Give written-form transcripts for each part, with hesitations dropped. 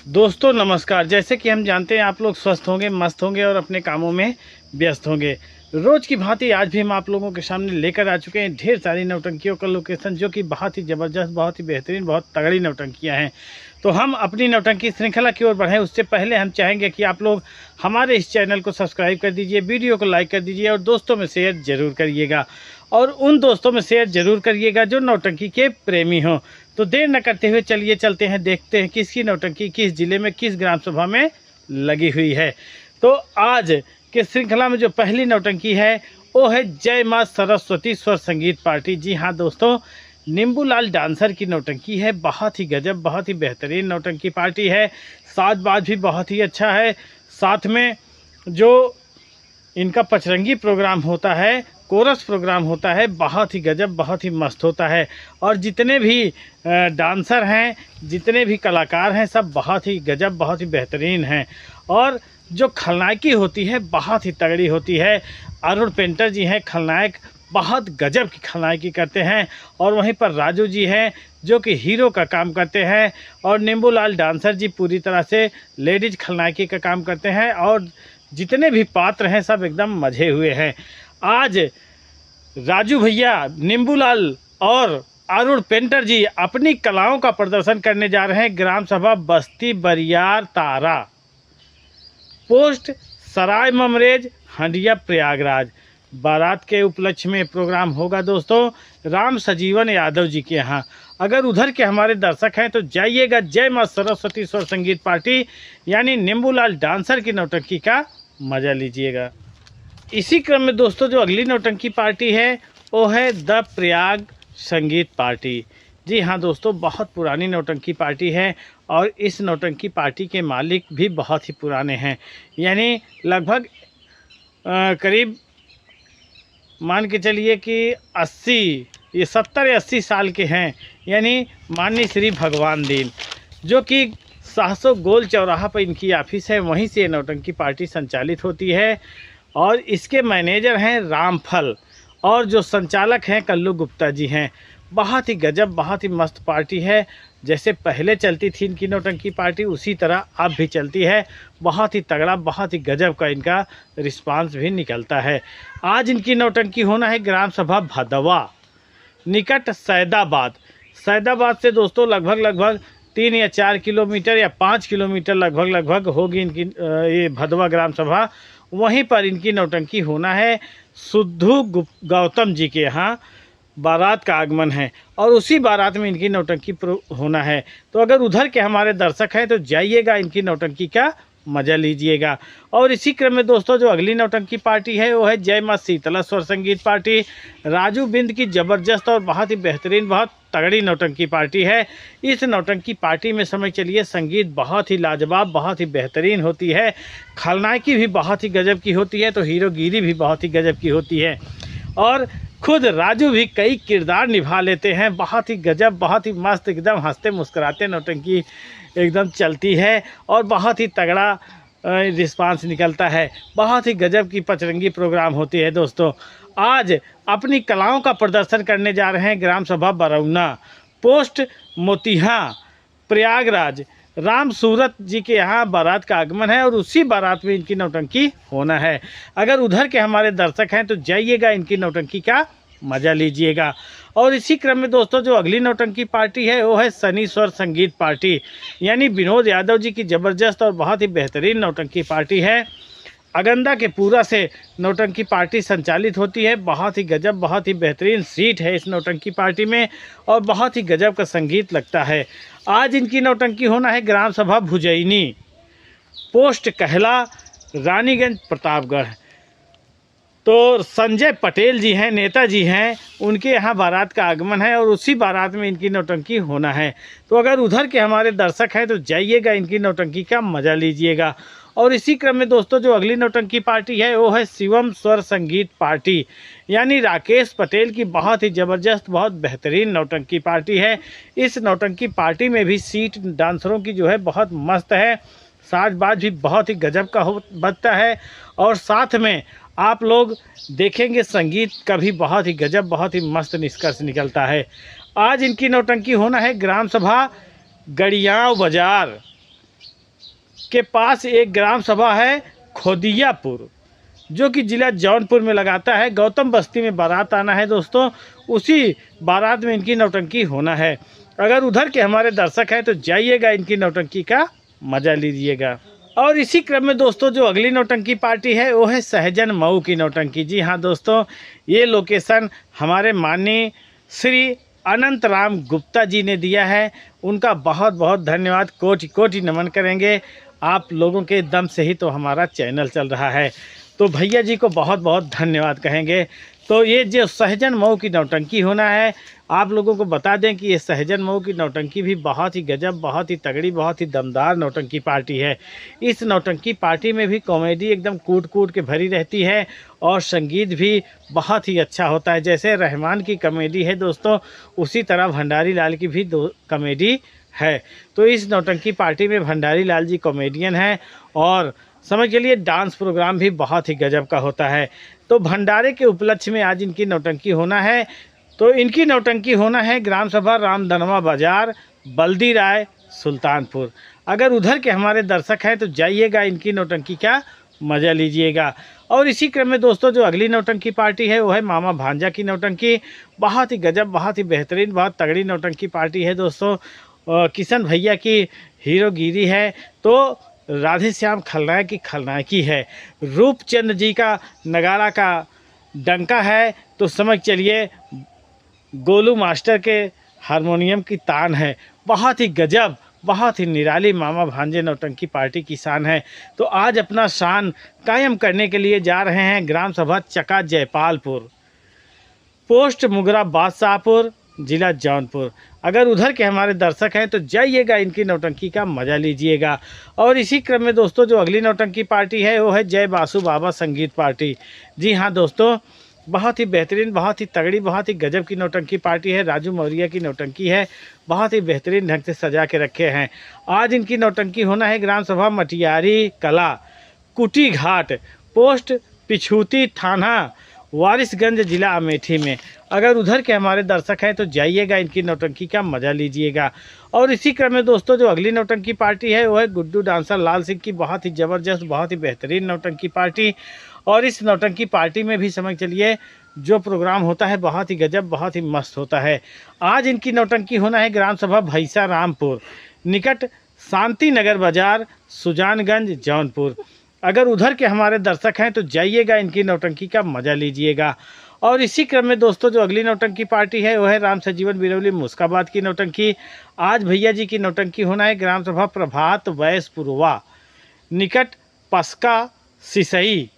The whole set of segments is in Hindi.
दोस्तों नमस्कार। जैसे कि हम जानते हैं आप लोग स्वस्थ होंगे, मस्त होंगे और अपने कामों में व्यस्त होंगे। रोज़ की भांति आज भी हम आप लोगों के सामने लेकर आ चुके हैं ढेर सारी नौटंकियों का लोकेशन, जो कि बहुत ही ज़बरदस्त, बहुत ही बेहतरीन, बहुत तगड़ी नौटंकियां हैं। तो हम अपनी नौटंकी श्रृंखला की ओर बढ़ें उससे पहले हम चाहेंगे कि आप लोग हमारे इस चैनल को सब्सक्राइब कर दीजिए, वीडियो को लाइक कर दीजिए और दोस्तों में शेयर ज़रूर करिएगा। और उन दोस्तों में शेयर ज़रूर करिएगा जो नौटंकी के प्रेमी हों। तो देर न करते हुए चलिए चलते हैं, देखते हैं किसकी नौटंकी किस जिले में किस ग्राम सभा में लगी हुई है। तो आज के श्रृंखला में जो पहली नौटंकी है वो है जय माँ सरस्वती स्वर संगीत पार्टी। जी हाँ दोस्तों, नींबूलाल डांसर की नौटंकी है। बहुत ही गजब, बहुत ही बेहतरीन नौटंकी पार्टी है। साजबाज भी बहुत ही अच्छा है। साथ में जो इनका पचरंगी प्रोग्राम होता है, कोरस प्रोग्राम होता है, बहुत ही गजब, बहुत ही मस्त होता है। और जितने भी डांसर हैं, जितने भी कलाकार हैं, सब बहुत ही गजब, बहुत ही बेहतरीन हैं। और जो खलनायकी होती है बहुत ही तगड़ी होती है। अरुण पेंटर जी हैं खलनायक, बहुत गजब की खलनायकी करते हैं। और वहीं पर राजू जी हैं जो कि हीरो का काम करते हैं। और नींबूलाल डांसर जी पूरी तरह से लेडीज खलनायकी का काम करते हैं। और जितने भी पात्र हैं सब एकदम मजे हुए हैं। आज राजू भैया, नींबूलाल और अरुण पेंटर जी अपनी कलाओं का प्रदर्शन करने जा रहे हैं ग्राम सभा बस्ती बरियार तारा, पोस्ट सराय ममरेज, हंडिया, प्रयागराज। बारात के उपलक्ष्य में प्रोग्राम होगा दोस्तों राम सजीवन यादव जी के यहाँ। अगर उधर के हमारे दर्शक हैं तो जाइएगा, जय माँ सरस्वती स्वर संगीत पार्टी यानी नींबूलाल डांसर की नौटंकी का मज़ा लीजिएगा। इसी क्रम में दोस्तों जो अगली नौटंकी पार्टी है वो है द प्रयाग संगीत पार्टी। जी हाँ दोस्तों, बहुत पुरानी नौटंकी पार्टी है। और इस नौटंकी पार्टी के मालिक भी बहुत ही पुराने हैं, यानी लगभग करीब मान के चलिए कि 70 या 80 साल के हैं। यानी माननीय श्री भगवान दीन, जो कि 700 गोल चौराहा पर इनकी ऑफिस है, वहीं से नौटंकी पार्टी संचालित होती है। और इसके मैनेजर हैं रामफल और जो संचालक हैं कल्लू गुप्ता जी हैं। बहुत ही गजब, बहुत ही मस्त पार्टी है। जैसे पहले चलती थी इनकी नौटंकी पार्टी उसी तरह अब भी चलती है। बहुत ही तगड़ा, बहुत ही गजब का इनका रिस्पांस भी निकलता है। आज इनकी नौटंकी होना है ग्राम सभा भदवा, निकट सैदाबाद से दोस्तों लगभग 3 या 4 किलोमीटर या 5 किलोमीटर लगभग होगी इनकी ये भदवा ग्राम सभा। वहीं पर इनकी नौटंकी होना है सुद्धू गौतम जी के यहाँ। बारात का आगमन है और उसी बारात में इनकी नौटंकी होना है। तो अगर उधर के हमारे दर्शक हैं तो जाइएगा, इनकी नौटंकी का मज़ा लीजिएगा। और इसी क्रम में दोस्तों जो अगली नौटंकी पार्टी है वो है जय माँ शीतला स्वर संगीत पार्टी। राजू बिंद की ज़बरदस्त और बहुत ही बेहतरीन, बहुत तगड़ी नौटंकी पार्टी है। इस नौटंकी पार्टी में समझ चलिए संगीत बहुत ही लाजवाब, बहुत ही बेहतरीन होती है। खलनायकी भी बहुत ही गजब की होती है तो हीरोगिरी भी बहुत ही गजब की होती है। और खुद राजू भी कई किरदार निभा लेते हैं। बहुत ही गजब, बहुत ही मस्त, एकदम हंसते मुस्कुराते नौटंकी एकदम चलती है और बहुत ही तगड़ा रिस्पांस निकलता है। बहुत ही गजब की पचरंगी प्रोग्राम होती है दोस्तों। आज अपनी कलाओं का प्रदर्शन करने जा रहे हैं ग्राम सभा बरौना, पोस्ट मोतिहा, प्रयागराज। राम सूरत जी के यहाँ बारात का आगमन है और उसी बारात में इनकी नौटंकी होना है। अगर उधर के हमारे दर्शक हैं तो जाइएगा, इनकी नौटंकी का मज़ा लीजिएगा। और इसी क्रम में दोस्तों जो अगली नौटंकी पार्टी है वो है सनी स्वर संगीत पार्टी, यानी विनोद यादव जी की ज़बरदस्त और बहुत ही बेहतरीन नौटंकी पार्टी है। अगंदा के पूरा से नौटंकी पार्टी संचालित होती है। बहुत ही गजब, बहुत ही बेहतरीन सीट है इस नौटंकी पार्टी में और बहुत ही गजब का संगीत लगता है। आज इनकी नौटंकी होना है ग्राम सभा भुजैनी, पोस्ट कहला, रानीगंज, प्रतापगढ़। तो संजय पटेल जी हैं, नेताजी हैं, उनके यहाँ बारात का आगमन है और उसी बारात में इनकी नौटंकी होना है। तो अगर उधर के हमारे दर्शक हैं तो जाइएगा, इनकी नौटंकी का मज़ा लीजिएगा। और इसी क्रम में दोस्तों जो अगली नौटंकी पार्टी है वो है शिवम स्वर संगीत पार्टी, यानी राकेश पटेल की बहुत ही ज़बरदस्त, बहुत बेहतरीन नौटंकी पार्टी है। इस नौटंकी पार्टी में भी सीट डांसरों की जो है बहुत मस्त है। साजबाज भी बहुत ही गजब का बजता है और साथ में आप लोग देखेंगे संगीत का भी बहुत ही गजब, बहुत ही मस्त निष्कर्ष निकलता है। आज इनकी नौटंकी होना है ग्राम सभा गड़ियाव बाजार, के पास एक ग्राम सभा है खोदियापुर, जो कि जिला जौनपुर में लगाता है। गौतम बस्ती में बारात आना है दोस्तों, उसी बारात में इनकी नौटंकी होना है। अगर उधर के हमारे दर्शक हैं तो जाइएगा, इनकी नौटंकी का मज़ा लीजिएगा। और इसी क्रम में दोस्तों जो अगली नौटंकी पार्टी है वो है सहजन मऊ की नौटंकी। जी हाँ दोस्तों, ये लोकेशन हमारे माननीय श्री अनंत राम गुप्ता जी ने दिया है। उनका बहुत बहुत धन्यवाद, कोटि कोटि नमन करेंगे। आप लोगों के दम से ही तो हमारा चैनल चल रहा है, तो भैया जी को बहुत बहुत धन्यवाद कहेंगे। तो ये जो सहजन मऊ की नौटंकी होना है, आप लोगों को बता दें कि ये सहजन मऊ की नौटंकी भी बहुत ही गजब, बहुत ही तगड़ी, बहुत ही दमदार नौटंकी पार्टी है। इस नौटंकी पार्टी में भी कॉमेडी एकदम कूट कूट के भरी रहती है और संगीत भी बहुत ही अच्छा होता है। जैसे रहमान की कॉमेडी है दोस्तों, उसी तरह भंडारी लाल की भी कॉमेडी है। तो इस नौटंकी पार्टी में भंडारी लाल जी कॉमेडियन हैं और समझ के लिए डांस प्रोग्राम भी बहुत ही गजब का होता है। तो भंडारे के उपलक्ष्य में आज इनकी नौटंकी होना है। तो इनकी नौटंकी होना है ग्राम सभा रामधनवा बाजार, बल्दी राय, सुल्तानपुर। अगर उधर के हमारे दर्शक हैं तो जाइएगा, इनकी नौटंकी का मज़ा लीजिएगा। और इसी क्रम में दोस्तों जो अगली नौटंकी पार्टी है वो है मामा भांजा की नौटंकी। बहुत ही गजब, बहुत ही बेहतरीन, बहुत तगड़ी नौटंकी पार्टी है दोस्तों। किशन भैया की हीरोगिरी है, तो राधे श्याम खलनायक की खलनायकी है, रूपचंद जी का नगाड़ा का डंका है, तो समझ चलिए गोलू मास्टर के हारमोनियम की तान है। बहुत ही गजब, बहुत ही निराली मामा भांजे नौटंकी पार्टी की शान है। तो आज अपना शान कायम करने के लिए जा रहे हैं ग्राम सभा चका जयपालपुर, पोस्ट मुगरा बादशाहपुर, जिला जौनपुर। अगर उधर के हमारे दर्शक हैं तो जाइएगा, इनकी नौटंकी का मज़ा लीजिएगा। और इसी क्रम में दोस्तों जो अगली नौटंकी पार्टी है वो है जय बासु बाबा संगीत पार्टी। जी हाँ दोस्तों, बहुत ही बेहतरीन, बहुत ही तगड़ी, बहुत ही गजब की नौटंकी पार्टी है। राजू मौर्य की नौटंकी है, बहुत ही बेहतरीन ढंग से सजा के रखे हैं। आज इनकी नौटंकी होना है ग्राम सभा मटियारी कला, कुटी घाट, पोस्ट पिछूती, थाना वारिसगंज, जिला अमेठी में। अगर उधर के हमारे दर्शक हैं तो जाइएगा, इनकी नौटंकी का मज़ा लीजिएगा। और इसी क्रम में दोस्तों जो अगली नौटंकी पार्टी है वो है गुड्डू डांसर लाल सिंह की। बहुत ही ज़बरदस्त, बहुत ही बेहतरीन नौटंकी पार्टी। और इस नौटंकी पार्टी में भी समझ चलिए जो प्रोग्राम होता है बहुत ही गजब, बहुत ही मस्त होता है। आज इनकी नौटंकी होना है ग्राम सभा भैसा रामपुर, निकट शांति नगर बाजार, सुजानगंज, जौनपुर। अगर उधर के हमारे दर्शक हैं तो जाइएगा, इनकी नौटंकी का मज़ा लीजिएगा। और इसी क्रम में दोस्तों जो अगली नौटंकी पार्टी है वो है राम सजीवन बिरौली मुस्काबाद की नौटंकी। आज भैया जी की नौटंकी होना है ग्राम सभा प्रभात वैसपुरवा, निकट पस्का सिसई,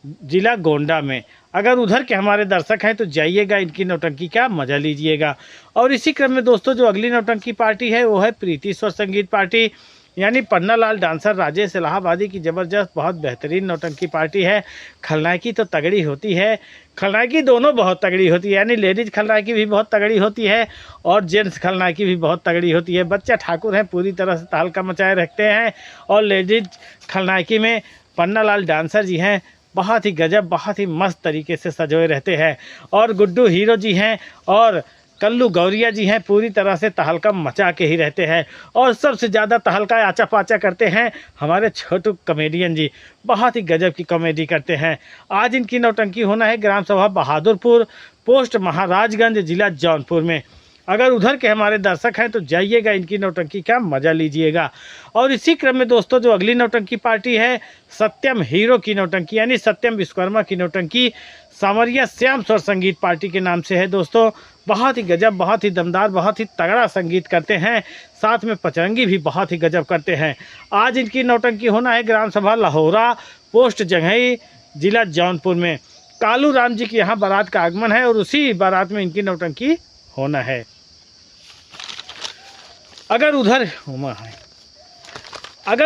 जिला गोंडा में। अगर उधर के हमारे दर्शक हैं तो जाइएगा, इनकी नौटंकी का मज़ा लीजिएगा। और इसी क्रम में दोस्तों जो अगली नौटंकी पार्टी है वो है प्रीति स्वर संगीत पार्टी, यानी पन्ना लाल डांसर राजेश इलाहाबादी की ज़बरदस्त, बहुत बेहतरीन नौटंकी पार्टी है। खलनायकी तो तगड़ी होती है, खलनायकी दोनों बहुत तगड़ी होती है, यानी लेडीज़ खलनायकी भी बहुत तगड़ी होती है और जेंट्स खलनायकी भी बहुत तगड़ी होती है। बच्चा ठाकुर हैं, पूरी तरह से तहलका मचाए रखते हैं। और लेडीज़ खलनायकी में पन्ना लाल डांसर जी हैं, बहुत ही गजब, बहुत ही मस्त तरीके से सजोए रहते हैं। और गुड्डू हीरो जी हैं और कल्लू गौरिया जी हैं, पूरी तरह से तहलका मचा के ही रहते हैं। और सबसे ज़्यादा तहलका आचा पाचा करते हैं हमारे छोटू कॉमेडियन जी, बहुत ही गजब की कॉमेडी करते हैं। आज इनकी नौटंकी होना है ग्राम सभा बहादुरपुर, पोस्ट महाराजगंज, जिला जौनपुर में। अगर उधर के हमारे दर्शक हैं तो जाइएगा, इनकी नौटंकी का मज़ा लीजिएगा। और इसी क्रम में दोस्तों जो अगली नौटंकी पार्टी है सत्यम हीरो की नौटंकी, यानी सत्यम विश्वकर्मा की नौटंकी, सांवरिया श्याम स्वर संगीत पार्टी के नाम से है दोस्तों। बहुत ही गजब, बहुत ही दमदार, बहुत ही तगड़ा संगीत करते हैं, साथ में पचरंगी भी बहुत ही गजब करते हैं। आज इनकी नौटंकी होना है ग्राम सभा लाहौरा, पोस्ट जंघई, जिला जौनपुर में। कालू राम जी की यहाँ बारात का आगमन है और उसी बारात में इनकी नौटंकी होना है। अगर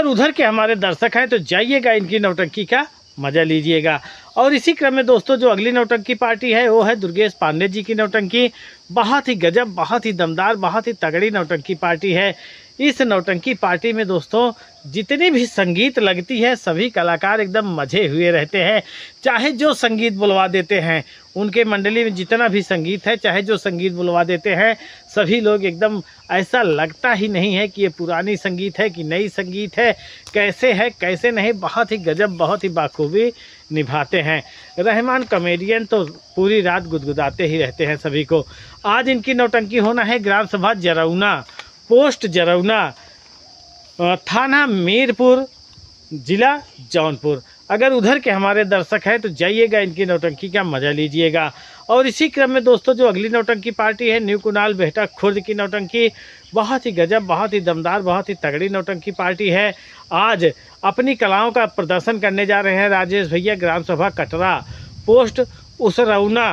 उधर के हमारे दर्शक हैं तो जाइएगा, इनकी नौटंकी का मज़ा लीजिएगा। और इसी क्रम में दोस्तों जो अगली नौटंकी पार्टी है वो है दुर्गेश पांडे जी की नौटंकी। बहुत ही गजब, बहुत ही दमदार, बहुत ही तगड़ी नौटंकी पार्टी है। इस नौटंकी पार्टी में दोस्तों जितनी भी संगीत लगती है सभी कलाकार एकदम मजे हुए रहते हैं। चाहे जो संगीत बुलवा देते हैं, उनके मंडली में जितना भी संगीत है, चाहे जो संगीत बुलवा देते हैं, सभी लोग एकदम ऐसा लगता ही नहीं है कि ये पुरानी संगीत है कि नई संगीत है, कैसे है कैसे नहीं, बहुत ही गजब, बहुत ही बाखूबी निभाते हैं। रहमान कॉमेडियन तो पूरी रात गुदगुदाते ही रहते हैं सभी को। आज इनकी नौटंकी होना है ग्राम सभा जरौना, पोस्ट जरौना, थाना मीरपुर, जिला जौनपुर। अगर उधर के हमारे दर्शक हैं तो जाइएगा, इनकी नौटंकी का मज़ा लीजिएगा। और इसी क्रम में दोस्तों जो अगली नौटंकी पार्टी है न्यू कुनाल बेहटा खुर्द की नौटंकी, बहुत ही गजब, बहुत ही दमदार, बहुत ही तगड़ी नौटंकी पार्टी है। आज अपनी कलाओं का प्रदर्शन करने जा रहे हैं राजेश भैया, ग्राम सभा कटरा, पोस्ट उसरौना,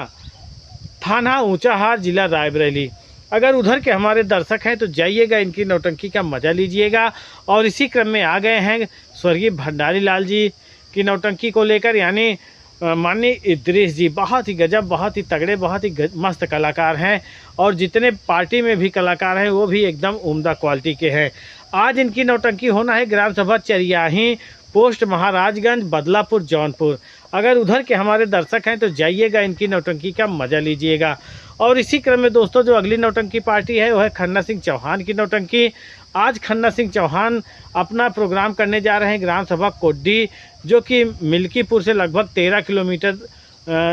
थाना ऊंचाहार, जिला रायबरेली। अगर उधर के हमारे दर्शक हैं तो जाइएगा, इनकी नौटंकी का मज़ा लीजिएगा। और इसी क्रम में आ गए हैं स्वर्गीय भंडारी लाल जी की नौटंकी को लेकर, यानी माननीय इद्रीस जी, बहुत ही गजब, बहुत ही तगड़े, बहुत ही मस्त कलाकार हैं। और जितने पार्टी में भी कलाकार हैं वो भी एकदम उम्दा क्वालिटी के हैं। आज इनकी नौटंकी होना है ग्राम सभा चरियाही, पोस्ट महाराजगंज, बदलापुर, जौनपुर। अगर उधर के हमारे दर्शक हैं तो जाइएगा, इनकी नौटंकी का मज़ा लीजिएगा। और इसी क्रम में दोस्तों जो अगली नौटंकी पार्टी है वो है खन्ना सिंह चौहान की नौटंकी। आज खन्ना सिंह चौहान अपना प्रोग्राम करने जा रहे हैं ग्राम सभा कोड्डी, जो कि मिल्कीपुर से लगभग 13 किलोमीटर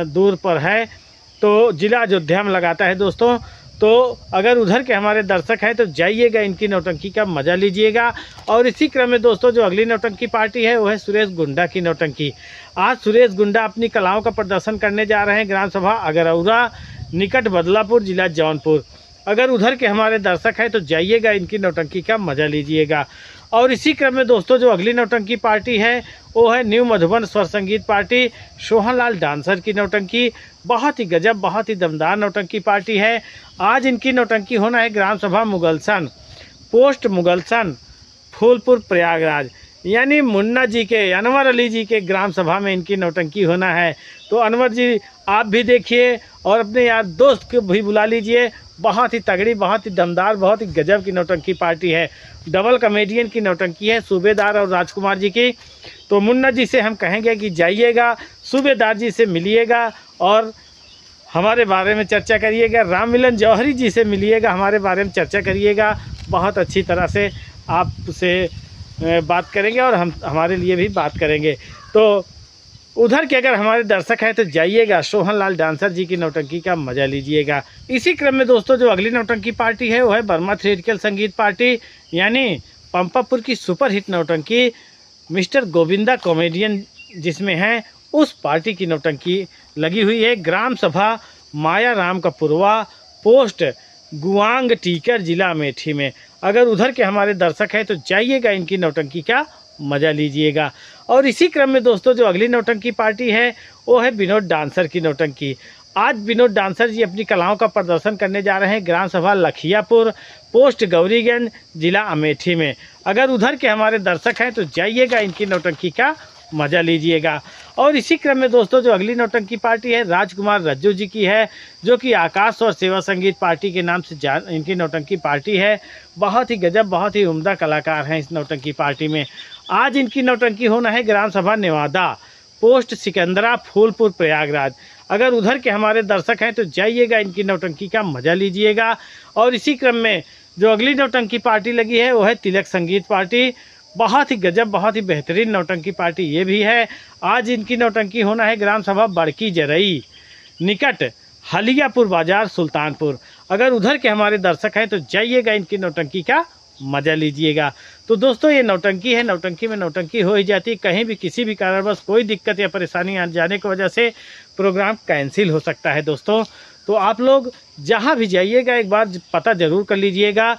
दूर पर है, तो जिला अयोध्या में लगाता है दोस्तों। तो अगर उधर के हमारे दर्शक हैं तो जाइएगा, इनकी नौटंकी का मज़ा लीजिएगा। और इसी क्रम में दोस्तों जो अगली नौटंकी पार्टी है वो है सुरेश गुंडा की नौटंकी। आज सुरेश गुंडा अपनी कलाओं का प्रदर्शन करने जा रहे हैं ग्राम सभा अगरौरा, निकट बदलापुर, जिला जौनपुर। अगर उधर के हमारे दर्शक हैं तो जाइएगा, इनकी नौटंकी का मज़ा लीजिएगा। और इसी क्रम में दोस्तों जो अगली नौटंकी पार्टी है वो है न्यू मधुबन स्वर संगीत पार्टी, सोहनलाल डांसर की नौटंकी। बहुत ही गजब, बहुत ही दमदार नौटंकी पार्टी है। आज इनकी नौटंकी होना है ग्राम सभा मुगलसन, पोस्ट मुगलसन, फूलपुर, प्रयागराज। यानी मुन्ना जी के, अनवर अली जी के ग्राम सभा में इनकी नौटंकी होना है। तो अनवर जी आप भी देखिए और अपने यार दोस्त को भी बुला लीजिए। बहुत ही तगड़ी, बहुत ही दमदार, बहुत ही गजब की नौटंकी पार्टी है। डबल कॉमेडियन की नौटंकी है, सूबेदार और राजकुमार जी की। तो मुन्ना जी से हम कहेंगे कि जाइएगा, सूबेदार जी से मिलिएगा और हमारे बारे में चर्चा करिएगा। राम मिलन जौहरी जी से मिलिएगा, हमारे बारे में चर्चा करिएगा। बहुत अच्छी तरह से आपसे बात करेंगे और हम हमारे लिए भी बात करेंगे। तो उधर के अगर हमारे दर्शक हैं तो जाइएगा, सोहनलाल डांसर जी की नौटंकी का मज़ा लीजिएगा। इसी क्रम में दोस्तों जो अगली नौटंकी पार्टी है वो है बर्मा थिएट्रिकल संगीत पार्टी, यानी पंपापुर की सुपरहिट नौटंकी मिस्टर गोविंदा कॉमेडियन जिसमें हैं, उस पार्टी की नौटंकी लगी हुई है ग्राम सभा माया राम का पुरवा, पोस्ट गुआंग टीकर, जिला अमेठी में। अगर उधर के हमारे दर्शक हैं तो जाइएगा, इनकी नौटंकी का मज़ा लीजिएगा। और इसी क्रम में दोस्तों जो अगली नौटंकी पार्टी है वो है विनोद डांसर की नौटंकी। आज विनोद डांसर जी अपनी कलाओं का प्रदर्शन करने जा रहे हैं ग्राम सभा लखियापुर, पोस्ट गौरीगंज, जिला अमेठी में। अगर उधर के हमारे दर्शक हैं तो जाइएगा, इनकी नौटंकी का मज़ा लीजिएगा। और इसी क्रम में दोस्तों जो अगली नौटंकी पार्टी है राजकुमार रज्जू जी की है, जो कि आकाश और सेवा संगीत पार्टी के नाम से इनकी नौटंकी पार्टी है। बहुत ही गजब, बहुत ही उम्दा कलाकार हैं इस नौटंकी पार्टी में। आज इनकी नौटंकी होना है ग्राम सभा नेवादा, पोस्ट सिकंदरा, फूलपुर, प्रयागराज। अगर उधर के हमारे दर्शक हैं तो जाइएगा, इनकी नौटंकी का मज़ा लीजिएगा। और इसी क्रम में जो अगली नौटंकी पार्टी लगी है वो है तिलक संगीत पार्टी। बहुत ही गजब, बहुत ही बेहतरीन नौटंकी पार्टी ये भी है। आज इनकी नौटंकी होना है ग्राम सभा बड़की जरई, निकट हलियापुर बाजार, सुल्तानपुर। अगर उधर के हमारे दर्शक हैं तो जाइएगा, इनकी नौटंकी का मज़ा लीजिएगा। तो दोस्तों ये नौटंकी है, नौटंकी में नौटंकी हो ही जाती है। कहीं भी किसी भी कारणवश कोई दिक्कत या परेशानी आ जाने की वजह से प्रोग्राम कैंसिल हो सकता है दोस्तों। तो आप लोग जहाँ भी जाइएगा एक बार पता ज़रूर कर लीजिएगा।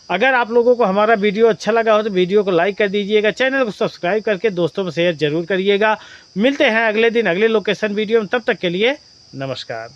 अगर आप लोगों को हमारा वीडियो अच्छा लगा हो तो वीडियो को लाइक कर दीजिएगा, चैनल को सब्सक्राइब करके दोस्तों में शेयर ज़रूर करिएगा। मिलते हैं अगले दिन अगले लोकेशन वीडियो में, तब तक के लिए नमस्कार।